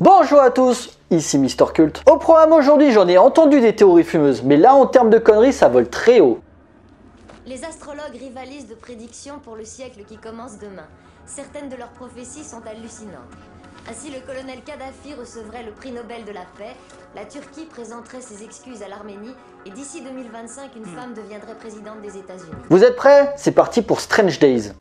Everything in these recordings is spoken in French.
Bonjour à tous, ici Mister Cult. Au programme aujourd'hui, j'en ai entendu des théories fumeuses, mais là en termes de conneries, ça vole très haut. Les astrologues rivalisent de prédictions pour le siècle qui commence demain. Certaines de leurs prophéties sont hallucinantes. Ainsi, le colonel Kadhafi recevrait le prix Nobel de la paix, la Turquie présenterait ses excuses à l'Arménie, et d'ici 2025, une femme deviendrait présidente des États-Unis. Vous êtes prêts? C'est parti pour Strange Days.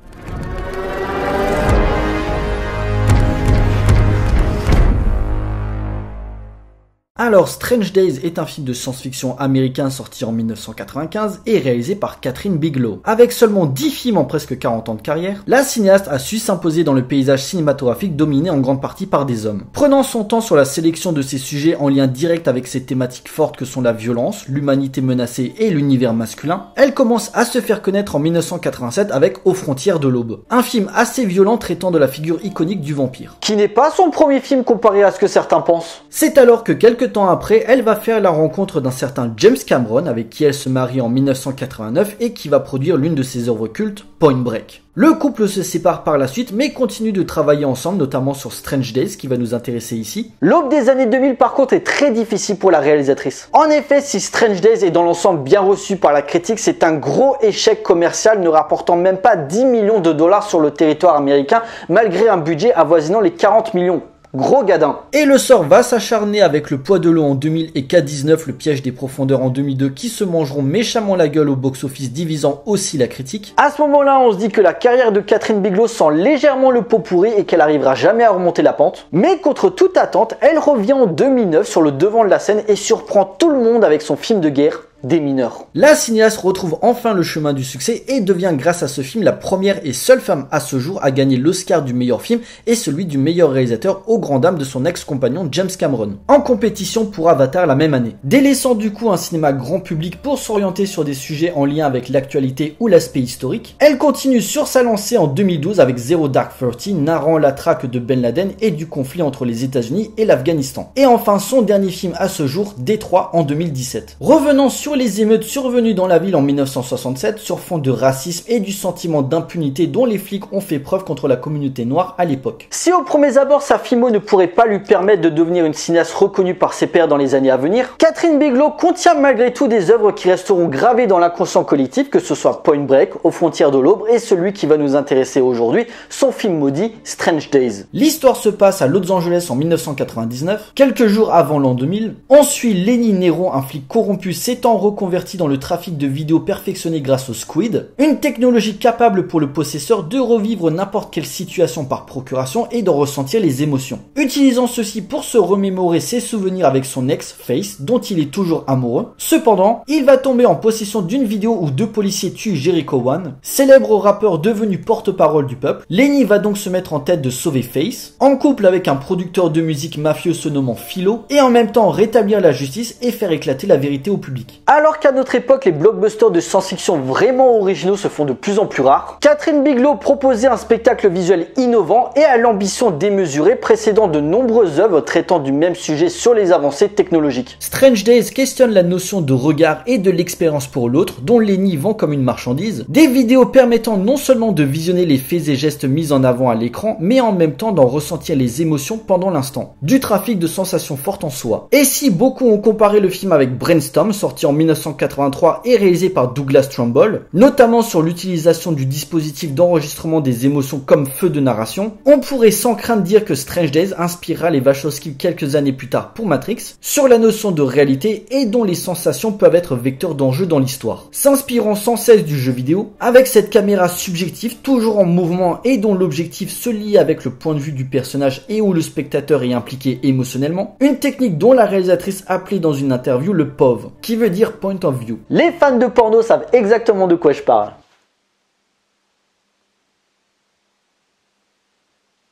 Alors, Strange Days est un film de science-fiction américain sorti en 1995 et réalisé par Kathryn Bigelow. Avec seulement 10 films en presque 40 ans de carrière, la cinéaste a su s'imposer dans le paysage cinématographique dominé en grande partie par des hommes. Prenant son temps sur la sélection de ses sujets en lien direct avec ces thématiques fortes que sont la violence, l'humanité menacée et l'univers masculin, elle commence à se faire connaître en 1987 avec Aux frontières de l'aube. Un film assez violent traitant de la figure iconique du vampire. Qui n'est pas son premier film comparé à ce que certains pensent. C'est alors que quelques temps après, elle va faire la rencontre d'un certain James Cameron avec qui elle se marie en 1989 et qui va produire l'une de ses œuvres cultes, Point Break. Le couple se sépare par la suite mais continue de travailler ensemble, notamment sur Strange Days qui va nous intéresser ici. L'aube des années 2000 par contre est très difficile pour la réalisatrice. En effet, si Strange Days est dans l'ensemble bien reçu par la critique, c'est un gros échec commercial ne rapportant même pas 10 millions de dollars sur le territoire américain malgré un budget avoisinant les 40 millions. Gros gadin. Et le sort va s'acharner avec Le poids de l'eau en 2000 et K-19, Le piège des profondeurs en 2002 qui se mangeront méchamment la gueule au box-office, divisant aussi la critique. À ce moment-là, on se dit que la carrière de Kathryn Bigelow sent légèrement le pot pourri et qu'elle arrivera jamais à remonter la pente. Mais contre toute attente, elle revient en 2009 sur le devant de la scène et surprend tout le monde avec son film de guerre, Des mineurs. La cinéaste retrouve enfin le chemin du succès et devient grâce à ce film la première et seule femme à ce jour à gagner l'Oscar du meilleur film et celui du meilleur réalisateur aux grand dames de son ex-compagnon James Cameron, en compétition pour Avatar la même année. Délaissant du coup un cinéma grand public pour s'orienter sur des sujets en lien avec l'actualité ou l'aspect historique, elle continue sur sa lancée en 2012 avec Zero Dark Thirty narrant la traque de Ben Laden et du conflit entre les États-Unis et l'Afghanistan. Et enfin son dernier film à ce jour, Détroit en 2017. Revenant sur les émeutes survenues dans la ville en 1967 sur fond de racisme et du sentiment d'impunité dont les flics ont fait preuve contre la communauté noire à l'époque. Si au premier abord sa filmo ne pourrait pas lui permettre de devenir une cinéaste reconnue par ses pairs dans les années à venir, Kathryn Bigelow contient malgré tout des œuvres qui resteront gravées dans l'inconscient collectif, que ce soit Point Break, Aux frontières de l'aube et celui qui va nous intéresser aujourd'hui, son film maudit Strange Days. L'histoire se passe à Los Angeles en 1999, quelques jours avant l'an 2000. On suit Lenny Nero, un flic corrompu s'étant reconverti dans le trafic de vidéos perfectionné grâce au Squid, une technologie capable pour le possesseur de revivre n'importe quelle situation par procuration et d'en ressentir les émotions. Utilisant ceci pour se remémorer ses souvenirs avec son ex, Face, dont il est toujours amoureux. Cependant, il va tomber en possession d'une vidéo où deux policiers tuent Jericho One, célèbre rappeur devenu porte-parole du peuple. Lenny va donc se mettre en tête de sauver Face, en couple avec un producteur de musique mafieux se nommant Philo, et en même temps rétablir la justice et faire éclater la vérité au public. Alors qu'à notre époque, les blockbusters de science-fiction vraiment originaux se font de plus en plus rares, Kathryn Bigelow proposait un spectacle visuel innovant et à l'ambition démesurée précédant de nombreuses œuvres traitant du même sujet sur les avancées technologiques. Strange Days questionne la notion de regard et de l'expérience pour l'autre, dont Lenny vend comme une marchandise, des vidéos permettant non seulement de visionner les faits et gestes mis en avant à l'écran, mais en même temps d'en ressentir les émotions pendant l'instant. Du trafic de sensations fortes en soi. Et si beaucoup ont comparé le film avec Brainstorm, sorti en 1983 et réalisé par Douglas Trumbull, notamment sur l'utilisation du dispositif d'enregistrement des émotions comme feu de narration, on pourrait sans crainte dire que Strange Days inspirera les Wachowski quelques années plus tard pour Matrix, sur la notion de réalité et dont les sensations peuvent être vecteurs d'enjeux dans l'histoire. S'inspirant sans cesse du jeu vidéo, avec cette caméra subjective toujours en mouvement et dont l'objectif se lie avec le point de vue du personnage et où le spectateur est impliqué émotionnellement, une technique dont la réalisatrice appelait dans une interview le POV, qui veut dire Point of View. Les fans de porno savent exactement de quoi je parle.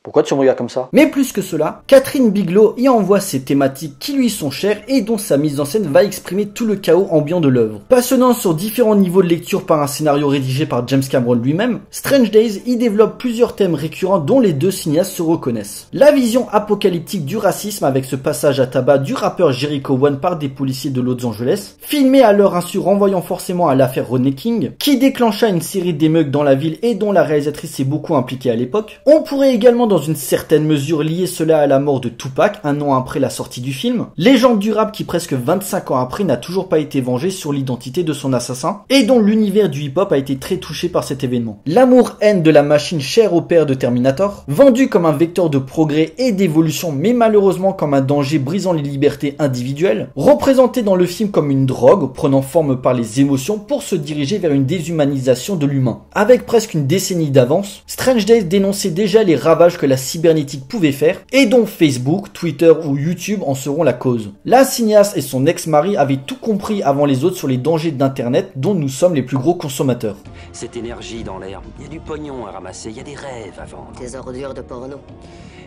Pourquoi tu me regardes comme ça? Mais plus que cela, Kathryn Bigelow y envoie ses thématiques qui lui sont chères et dont sa mise en scène va exprimer tout le chaos ambiant de l'œuvre. Passionnant sur différents niveaux de lecture par un scénario rédigé par James Cameron lui-même, Strange Days y développe plusieurs thèmes récurrents dont les deux cinéastes se reconnaissent. La vision apocalyptique du racisme avec ce passage à tabac du rappeur Jericho One par des policiers de Los Angeles, filmé à leur insu renvoyant forcément à l'affaire Rodney King, qui déclencha une série d'émeutes dans la ville et dont la réalisatrice s'est beaucoup impliquée à l'époque. On pourrait également dans une certaine mesure lier cela à la mort de Tupac, un an après la sortie du film, légende du rap qui presque 25 ans après n'a toujours pas été vengé sur l'identité de son assassin, et dont l'univers du hip-hop a été très touché par cet événement. L'amour-haine de la machine chère au père de Terminator, vendu comme un vecteur de progrès et d'évolution mais malheureusement comme un danger brisant les libertés individuelles, représenté dans le film comme une drogue prenant forme par les émotions pour se diriger vers une déshumanisation de l'humain. Avec presque une décennie d'avance, Strange Days dénonçait déjà les ravages que la cybernétique pouvait faire et dont Facebook, Twitter ou YouTube en seront la cause. La cinéaste et son ex-mari avaient tout compris avant les autres sur les dangers d'internet dont nous sommes les plus gros consommateurs. Cette énergie dans l'air, il y a du pognon à ramasser, il y a des rêves à vendre. Des ordures de porno.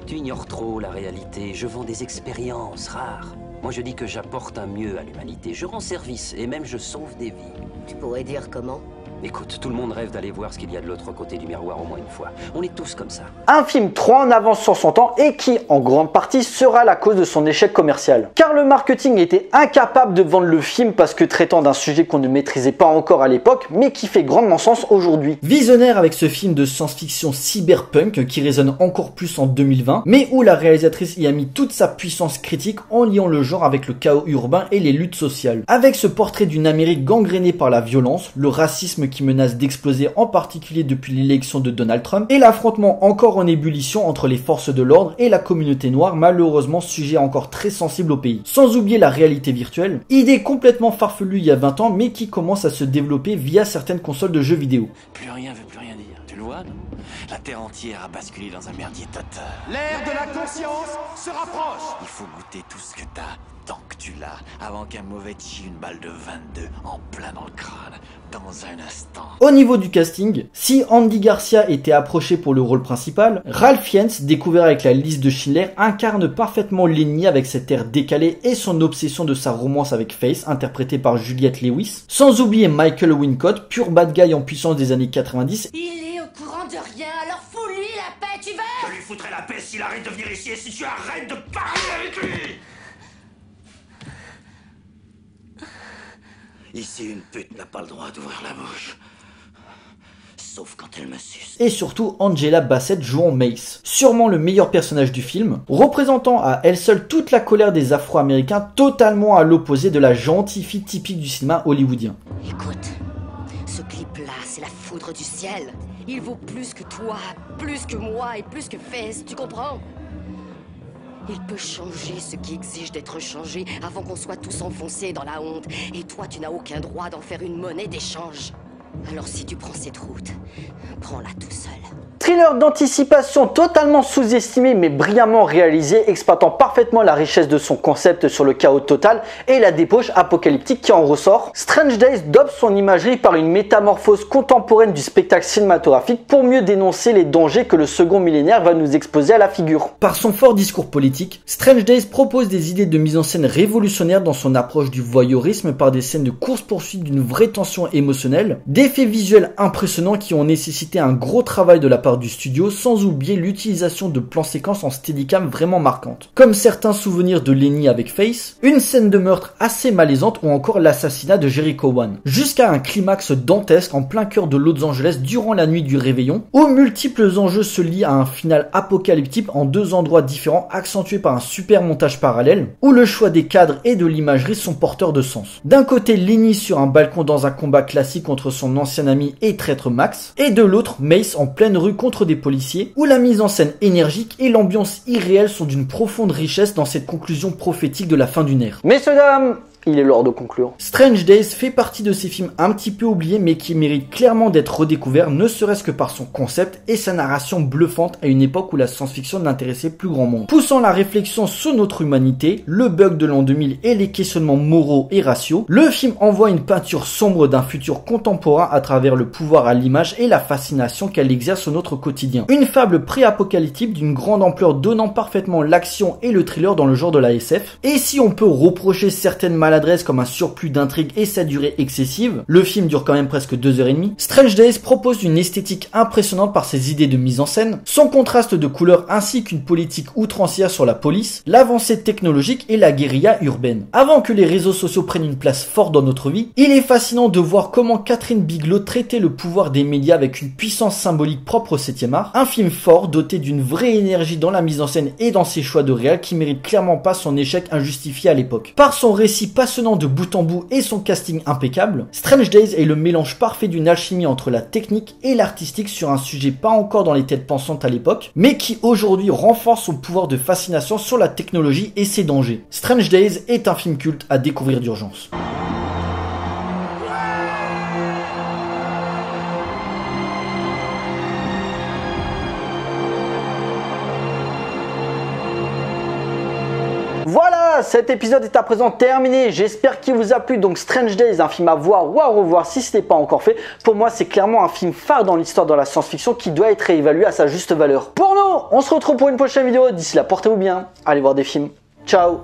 Tu ignores trop la réalité, je vends des expériences rares. Moi je dis que j'apporte un mieux à l'humanité, je rends service et même je sauve des vies. Tu pourrais dire comment? Écoute, tout le monde rêve d'aller voir ce qu'il y a de l'autre côté du miroir au moins une fois. On est tous comme ça. Un film trop en avance sur son temps et qui, en grande partie, sera la cause de son échec commercial. Car le marketing était incapable de vendre le film parce que traitant d'un sujet qu'on ne maîtrisait pas encore à l'époque, mais qui fait grandement sens aujourd'hui. Visionnaire avec ce film de science-fiction cyberpunk qui résonne encore plus en 2020, mais où la réalisatrice y a mis toute sa puissance critique en liant le genre avec le chaos urbain et les luttes sociales. Avec ce portrait d'une Amérique gangrénée par la violence, le racisme qui menace d'exploser en particulier depuis l'élection de Donald Trump et l'affrontement encore en ébullition entre les forces de l'ordre et la communauté noire, malheureusement sujet encore très sensible au pays. Sans oublier la réalité virtuelle, idée complètement farfelue il y a 20 ans mais qui commence à se développer via certaines consoles de jeux vidéo. Plus rien veut plus rien dire, tu le vois non? La terre entière a basculé dans un merdier total. L'ère de la conscience se rapproche. Il faut goûter tout ce que t'as, tant que tu l'as, avant qu'un mauvais tire une balle de 22 en plein dans le crâne, dans un instant. Au niveau du casting, si Andy Garcia était approché pour le rôle principal, Ralph Fiennes, découvert avec la liste de Schindler, incarne parfaitement Lenny avec cet air décalé et son obsession de sa romance avec Face, interprétée par Juliette Lewis, sans oublier Michael Wincott, pur bad guy en puissance des années 90. Il est au courant de rien, alors fous-lui la paix, tu veux? Je lui foutrai la paix s'il arrête de venir ici et si tu arrêtes de parler avec lui. Ici, une pute n'a pas le droit d'ouvrir la bouche. Sauf quand elle me suce. Et surtout Angela Bassett jouant Mace, sûrement le meilleur personnage du film, représentant à elle seule toute la colère des Afro-Américains, totalement à l'opposé de la gentille fille typique du cinéma hollywoodien. Écoute, ce clip-là, c'est la foudre du ciel. Il vaut plus que toi, plus que moi et plus que Fez, tu comprends? Il peut changer ce qui exige d'être changé avant qu'on soit tous enfoncés dans la honte. Et toi, tu n'as aucun droit d'en faire une monnaie d'échange. Alors si tu prends cette route, prends-la tout seul. Thriller d'anticipation totalement sous-estimé mais brillamment réalisé, exploitant parfaitement la richesse de son concept sur le chaos total et la débauche apocalyptique qui en ressort. Strange Days dope son imagerie par une métamorphose contemporaine du spectacle cinématographique pour mieux dénoncer les dangers que le second millénaire va nous exposer à la figure. Par son fort discours politique, Strange Days propose des idées de mise en scène révolutionnaires dans son approche du voyeurisme par des scènes de course-poursuite d'une vraie tension émotionnelle, d'effets visuels impressionnants qui ont nécessité un gros travail de la part du studio, sans oublier l'utilisation de plans séquences en steadicam vraiment marquantes, comme certains souvenirs de Lenny avec Face, une scène de meurtre assez malaisante ou encore l'assassinat de Jericho One, jusqu'à un climax dantesque en plein cœur de Los Angeles durant la nuit du réveillon, où multiples enjeux se lient à un final apocalyptique en deux endroits différents accentués par un super montage parallèle, où le choix des cadres et de l'imagerie sont porteurs de sens. D'un côté, Lenny sur un balcon dans un combat classique contre son ancien ami et traître Max, et de l'autre, Mace en pleine rue contre des policiers, où la mise en scène énergique et l'ambiance irréelle sont d'une profonde richesse dans cette conclusion prophétique de la fin d'une ère. Messieurs, dames, il est l'heure de conclure. Strange Days fait partie de ces films un petit peu oubliés mais qui méritent clairement d'être redécouverts, ne serait-ce que par son concept et sa narration bluffante à une époque où la science-fiction n'intéressait plus grand monde. Poussant la réflexion sur notre humanité, le bug de l'an 2000 et les questionnements moraux et raciaux, le film envoie une peinture sombre d'un futur contemporain à travers le pouvoir à l'image et la fascination qu'elle exerce sur notre quotidien. Une fable pré-apocalyptique d'une grande ampleur donnant parfaitement l'action et le thriller dans le genre de la SF. Et si on peut reprocher certaines maladies maladresse comme un surplus d'intrigue et sa durée excessive. Le film dure quand même presque 2h30. Strange Days propose une esthétique impressionnante par ses idées de mise en scène, son contraste de couleurs ainsi qu'une politique outrancière sur la police, l'avancée technologique et la guérilla urbaine. Avant que les réseaux sociaux prennent une place forte dans notre vie, il est fascinant de voir comment Catherine Bigelow traitait le pouvoir des médias avec une puissance symbolique propre au 7e art. Un film fort, doté d'une vraie énergie dans la mise en scène et dans ses choix de réal qui mérite clairement pas son échec injustifié à l'époque. Par son récit passionnant de bout en bout et son casting impeccable, Strange Days est le mélange parfait d'une alchimie entre la technique et l'artistique sur un sujet pas encore dans les têtes pensantes à l'époque, mais qui aujourd'hui renforce son pouvoir de fascination sur la technologie et ses dangers. Strange Days est un film culte à découvrir d'urgence. Voilà, cet épisode est à présent terminé. J'espère qu'il vous a plu. Donc Strange Days, un film à voir ou à revoir si ce n'est pas encore fait. Pour moi, c'est clairement un film phare dans l'histoire de la science-fiction qui doit être réévalué à sa juste valeur. Pour nous, on se retrouve pour une prochaine vidéo. D'ici là, portez-vous bien. Allez voir des films. Ciao.